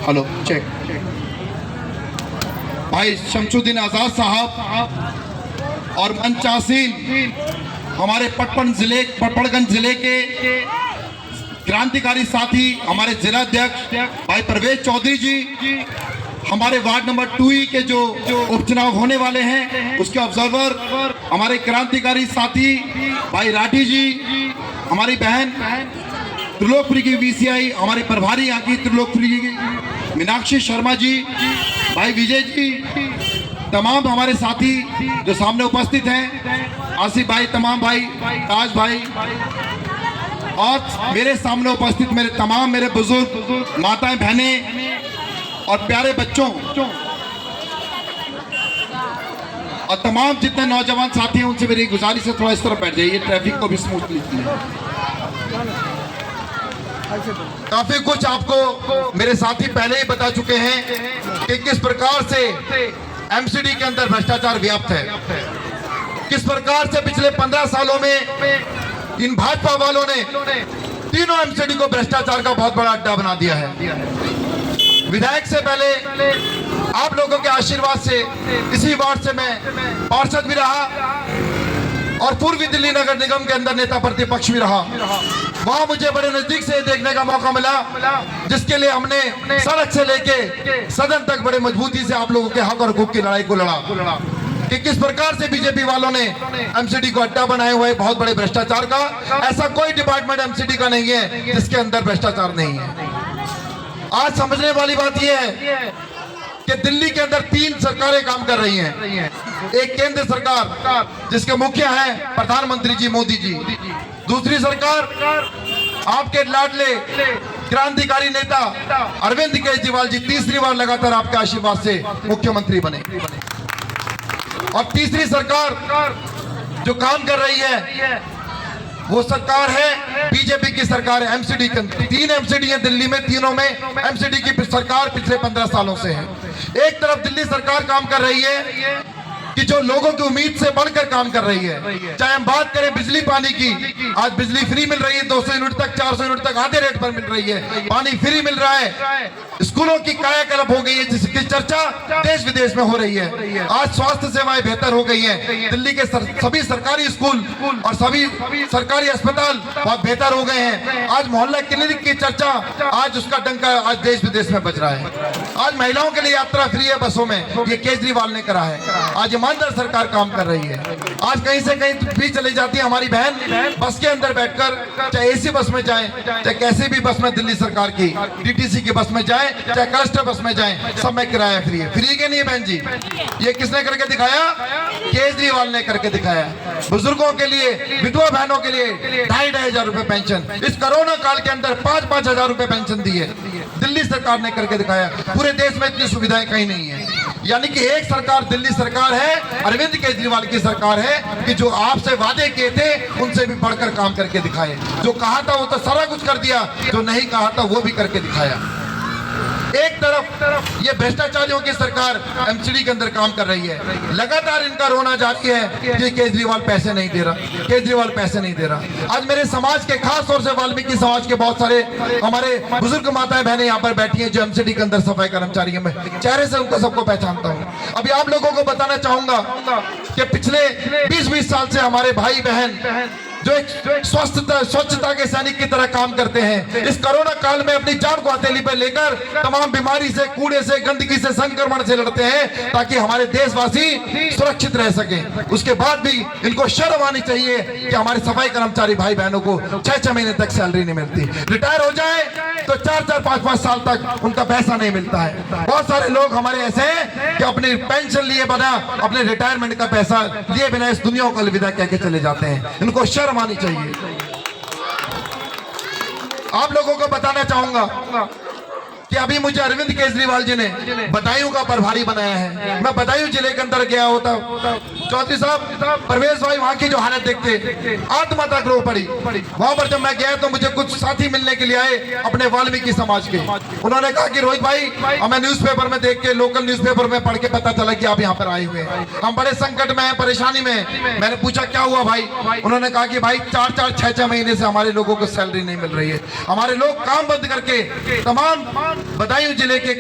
Hello check. भाई शमशुद्दीन आज़ाद साहब और मंचासीन हमारे पटपड़गंज जिले के क्रांतिकारी साथी हमारे जिला अध्यक्ष भाई परवेज चौधरी जी, हमारे वार्ड नंबर 2 के जो उपचुनाव होने वाले हैं उसके ऑब्जर्वर हमारे क्रांतिकारी साथी भाई राठी जी, हमारी बहन त्रिलोकपुरी की VCI हमारे प्रभारी यहाँ की त्रिलोकपुरी की मीनाक्षी शर्मा जी, भाई विजय जी, तमाम हमारे साथी जो सामने उपस्थित हैं, आसिफ भाई, तमाम भाई, ताज भाई और मेरे सामने उपस्थित मेरे बुजुर्ग माताएं, बहनें और प्यारे बच्चों और तमाम जितने नौजवान साथी हैं उनसे मेरी गुजारिश है थोड़ा इस तरफ बैठ जाइए, ट्रैफिक को भी स्मूथली। काफी कुछ आपको मेरे साथी पहले ही बता चुके हैं कि किस प्रकार से MCD के अंदर भ्रष्टाचार व्याप्त है, किस प्रकार से पिछले 15 सालों में इन भाजपा वालों ने तीनों MCD को भ्रष्टाचार का बहुत बड़ा अड्डा बना दिया है। विधायक से पहले आप लोगों के आशीर्वाद से इसी वार्ड से मैं पार्षद भी रहा और पूर्वी दिल्ली नगर निगम के अंदर नेता प्रतिपक्ष भी रहा। वहां मुझे बड़े नजदीक से देखने का मौका मिला, जिसके लिए हमने सड़क से लेके सदन तक बड़े मजबूती से आप लोगों के हक और हुकूक की लड़ाई को लड़ा कि किस प्रकार से बीजेपी वालों ने MCD को अड्डा बनाए हुए बहुत बड़े भ्रष्टाचार का। ऐसा कोई डिपार्टमेंट MCD का नहीं है जिसके अंदर भ्रष्टाचार नहीं है। आज समझने वाली बात यह है कि दिल्ली के अंदर 3 सरकारें काम कर रही हैं। एक केंद्र सरकार जिसके मुखिया हैं प्रधानमंत्री जी मोदी जी, दूसरी सरकार आपके लाडले क्रांतिकारी नेता अरविंद केजरीवाल जी तीसरी बार लगातार आपके आशीर्वाद से मुख्यमंत्री बने, और तीसरी सरकार जो काम कर रही है वो सरकार है बीजेपी की सरकार है। MCD के 3 MCD है दिल्ली में, तीनों में MCD की सरकार पिछले 15 सालों से है। एक तरफ दिल्ली सरकार काम कर रही है कि जो लोगों की उम्मीद से बढ़कर काम कर रही है। चाहे हम बात करें बिजली पानी की, आज बिजली फ्री मिल रही है, 200 यूनिट तक 400 यूनिट तक आधे रेट पर मिल रही है, पानी फ्री मिल रहा है, स्कूलों की कायाकल्प हो गई है जिसकी चर्चा देश विदेश में हो रही है। आज स्वास्थ्य सेवाएं बेहतर हो गई हैं, दिल्ली के सभी सरकारी स्कूल और सभी सरकारी अस्पताल बहुत बेहतर हो गए हैं। आज मोहल्ला क्लिनिक की चर्चा, आज उसका डंका आज देश विदेश में बज रहा है। आज महिलाओं के लिए यात्रा फ्री है बसों में, ये केजरीवाल ने करा है। आज ईमानदार सरकार काम कर रही है। आज कहीं से कहीं भी चली जाती है हमारी बहन, बस के अंदर बैठकर, चाहे AC बस में जाए, चाहे कैसे भी बस में दिल्ली सरकार की DTC की बस में जाए, चाहे कलस्टर बस में जाए, सब में किराया फ्री है। फ्री के नहीं है बहन जी, ये किसने करके दिखाया? केजरीवाल ने करके दिखाया। बुजुर्गों के लिए, विधवा बहनों के लिए 2,500 रुपए पेंशन, इस कोरोना काल के अंदर 5-5 हजार रुपए पेंशन दी है, दिल्ली सरकार ने करके दिखाया। पूरे देश में इतनी सुविधाएं कहीं नहीं है। यानी कि एक सरकार दिल्ली सरकार है, अरविंद केजरीवाल की सरकार है कि जो आपसे वादे किए थे उनसे भी बढ़कर काम करके दिखाए। जो कहा था वो तो सारा कुछ कर दिया, जो नहीं कहा था वो भी करके दिखाया। एक तरफ ये भ्रष्टाचारियों की सरकार MCD के अंदर काम कर रही है, लगातार इनका रोना जारी है कि केजरीवाल पैसे नहीं दे रहा, केजरीवाल पैसे नहीं दे रहा। आज मेरे समाज के, खास तौर से वाल्मीकि समाज के बहुत सारे हमारे बुजुर्ग माताएं बहनें यहाँ पर बैठी हैं जो MCD के अंदर सफाई कर्मचारी हैं। मैं चेहरे से उनको सबको पहचानता हूँ। अभी आप लोगों को बताना चाहूंगा कि पिछले 20-20 साल से हमारे भाई बहन जो एक स्वच्छता के सैनिक की तरह काम करते हैं, इस कोरोना काल में अपनी जान को हथेली पर लेकर तमाम बीमारी से, कूड़े से, गंदगी से, संक्रमण से लड़ते हैं ताकि हमारे देशवासी सुरक्षित रह सकें। उसके बाद भी इनको शर्म आनी चाहिए कि हमारे सफाई कर्मचारी भाई बहनों को 6-6 महीने तक सैलरी नहीं मिलती, रिटायर हो जाए तो 4-4, 5-5 साल तक उनका पैसा नहीं मिलता है। बहुत सारे लोग हमारे ऐसे हैं कि अपनी पेंशन लिए बिना, अपने रिटायरमेंट का पैसा लिए बिना इस दुनिया को अलविदा कह के चले जाते हैं। इनको शर्म आनी चाहिए। आप लोगों को बताना चाहूंगा कि अभी मुझे अरविंद केजरीवाल जी ने बदायूं का प्रभारी बनाया है। मैं बदायूं जिले के अंदर गया होता चौधरी साहब, परवेज भाई वहाँ की जो हालत देखते आत्मा तक रो पड़ी। वहाँ पर जब मैं गया तो मुझे कुछ साथी मिलने के लिए आए अपने वाल्मीकि समाज के। उन्होंने कहा कि रोहित भाई, हमें न्यूज़पेपर में देख के, लोकल न्यूज़पेपर में पढ़ के पता चला कि आप यहाँ पर आए हुए हैं, हम बड़े संकट में हैं, परेशानी में हैं। मैंने पूछा क्या हुआ भाई? उन्होंने कहा कि भाई 4-4, 6-6 महीने से हमारे लोगों को सैलरी नहीं मिल रही है। हमारे लोग काम बंद करके, तमाम बदायूं जिले के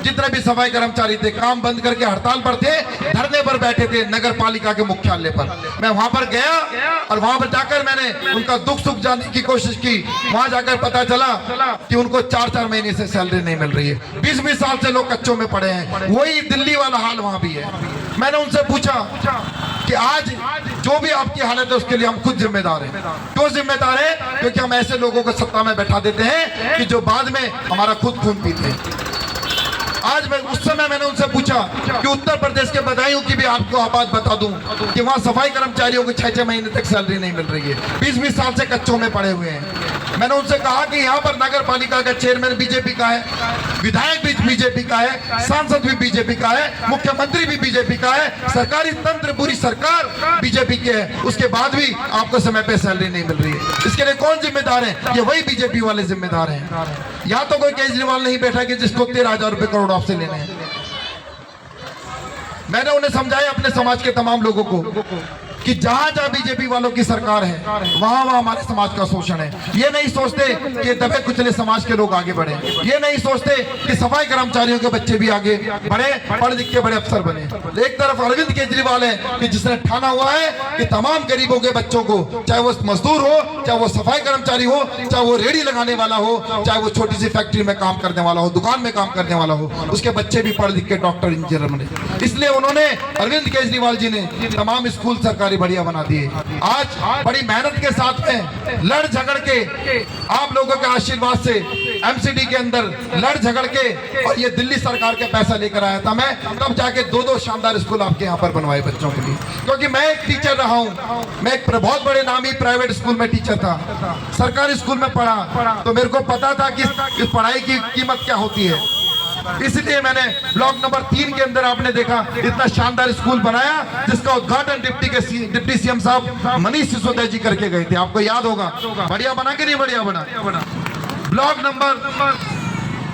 जितने भी सफाई कर्मचारी थे काम बंद करके हड़ताल पर थे, धरने पर बैठे थे नगर पालिका के मुख्यालय पर। मैं वहां पर गया और वहां पर जाकर मैंने उनका दुख सुख जानने की कोशिश की। वहां जाकर पता चला कि उनको 4-4 महीने से सैलरी नहीं मिल रही है। 20-20 साल से लोग कच्चों में पड़े हैं। वही दिल्ली वाला हाल वहां भी है। मैंने उनसे पूछा कि आज जो भी आपकी हालत है उसके लिए हम खुद जिम्मेदार हैं। क्यों जिम्मेदार है? क्योंकि हम ऐसे लोगों को सत्ता में बैठा देते हैं कि जो बाद में हमारा खुद खून पीते हैं। आज मैं उस समय मैंने उनसे पूछा कि उत्तर प्रदेश के बदायूं की भी आपको बात बता दूं कि वहां सफाई कर्मचारियों को 6-6 महीने तक सैलरी नहीं मिल रही है। 20-20 साल से कच्चों में पड़े हुए हैं। मैंने उनसे कहा कि यहाँ पर नगर पालिका का चेयरमैन बीजेपी का है, विधायक भी बीजेपी का है, सांसद भी बीजेपी का है, मुख्यमंत्री भी बीजेपी का है, सरकारी तंत्र पूरी सरकार बीजेपी के है, उसके बाद भी आपको समय पे सैलरी नहीं मिल रही है। इसके लिए कौन जिम्मेदार है? ये वही बीजेपी वाले जिम्मेदार हैं। यहाँ तो कोई केजरीवाल नहीं बैठा कि जिसको 13,000 रुपए करोड़ आपसे लेने हैं। मैंने उन्हें समझाया अपने समाज के तमाम लोगों को कि जहां जहां बीजेपी वालों की सरकार है वहां वहां हमारे समाज का शोषण है। ये नहीं सोचते कि दबे कुचले समाज के लोग आगे बढ़े, ये नहीं सोचते कि सफाई कर्मचारियों के बच्चे भी आगे बढ़े, पढ़ लिख के बड़े अफसर बने। एक तरफ अरविंद केजरीवाल है कि जिसने ठाना हुआ है कि तमाम गरीबों के बच्चों को, चाहे वो मजदूर हो, चाहे वो सफाई कर्मचारी हो, चाहे वो रेडी लगाने वाला हो, चाहे वो छोटी सी फैक्ट्री में काम करने वाला हो, दुकान में काम करने वाला हो, उसके बच्चे भी पढ़ लिख के डॉक्टर इंजीनियर बने। इसलिए उन्होंने, अरविंद केजरीवाल जी ने तमाम स्कूल सरकारी बढ़िया बना दिए। आज बड़ी मेहनत के साथ में लड़ झगड़ के, आप लोगों के आशीर्वाद से एमसीडी के अंदर लड़ झगड़ के, और ये दिल्ली सरकार के पैसा लेकर आया था मैं, तब जाके 2-2 शानदार स्कूल आपके यहाँ पर बनवाए बच्चों के लिए। क्योंकि मैं एक टीचर रहा हूँ, मैं एक बहुत बड़े नामी प्राइवेट स्कूल में टीचर था, सरकारी स्कूल में पढ़ा, तो मेरे को पता था कि इस पढ़ाई की कीमत क्या होती है। इसलिए मैंने ब्लॉक नंबर 3 के अंदर आपने देखा इतना शानदार स्कूल बनाया, जिसका उद्घाटन डिप्टी सीएम साहब मनीष सिसोदिया जी करके गए थे। आपको याद होगा। बढ़िया बना कि नहीं बढ़िया बना? ब्लॉक नंबर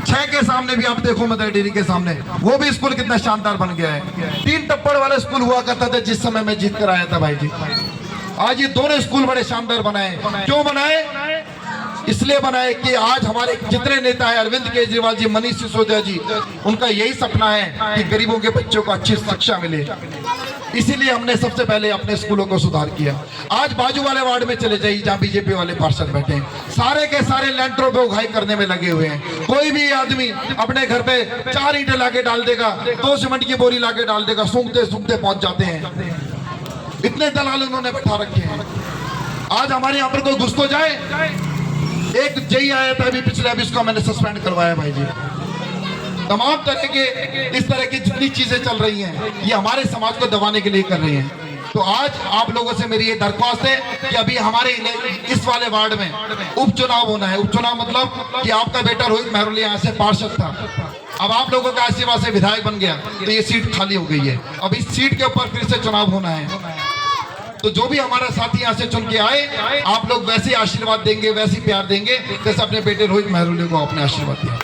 6 के सामने भी आप देखो, मदर डेयरी के सामने, वो भी स्कूल कितना शानदार बन गया है। 3 टप्पड़ वाला स्कूल हुआ करता था जिस समय मैं जीत कर आया था भाई जी। आज ये दोनों स्कूल बड़े शानदार बनाए। क्यों बनाए? इसलिए बनाए कि आज हमारे जितने नेता हैं, अरविंद केजरीवाल जी, मनीष सिसोदिया जी, उनका यही सपना है कि गरीबों के बच्चों को अच्छी शिक्षा मिले। इसीलिए हमने सबसे पहले अपने स्कूलों को सुधार किया। आज बाजू वाले वार्ड में चले जाइए जहाँ बीजेपी वाले पार्षद बैठे हैं, सारे के सारे लैंटरों पे उगाई करने में लगे हुए हैं। कोई भी आदमी अपने घर पे 4 ईंटें लाके डाल देगा, 2 सीमेंट की बोरी लाके डाल देगा, सूंघते सूंघते पहुंच जाते हैं। इतने दलाल उन्होंने बैठा रखे हैं। आज हमारे यहाँ पर कोई घुस तो जाए। एक जेई आया था अभी पिछले, अभी उसको मैंने सस्पेंड करवाया भाई जी। तमाम तरह के इस तरह की जितनी चीजें चल रही हैं, ये हमारे समाज को दबाने के लिए कर रही हैं। तो आज आप लोगों से मेरी ये दरख्वास्त है कि अभी हमारे इस वाले वार्ड में उपचुनाव होना है। उपचुनाव मतलब कि आपका बेटा रोहित मेहरोली यहाँ से पार्षद था, अब आप लोगों के आशीर्वाद से विधायक बन गया, तो ये सीट खाली हो गई है। अब इस सीट के ऊपर फिर से चुनाव होना है। तो जो भी हमारा साथी यहाँ से चुन के आए, आप लोग वैसे आशीर्वाद देंगे, वैसे प्यार देंगे जैसे अपने बेटे रोहित मेहरोली को अपने आशीर्वाद दिया।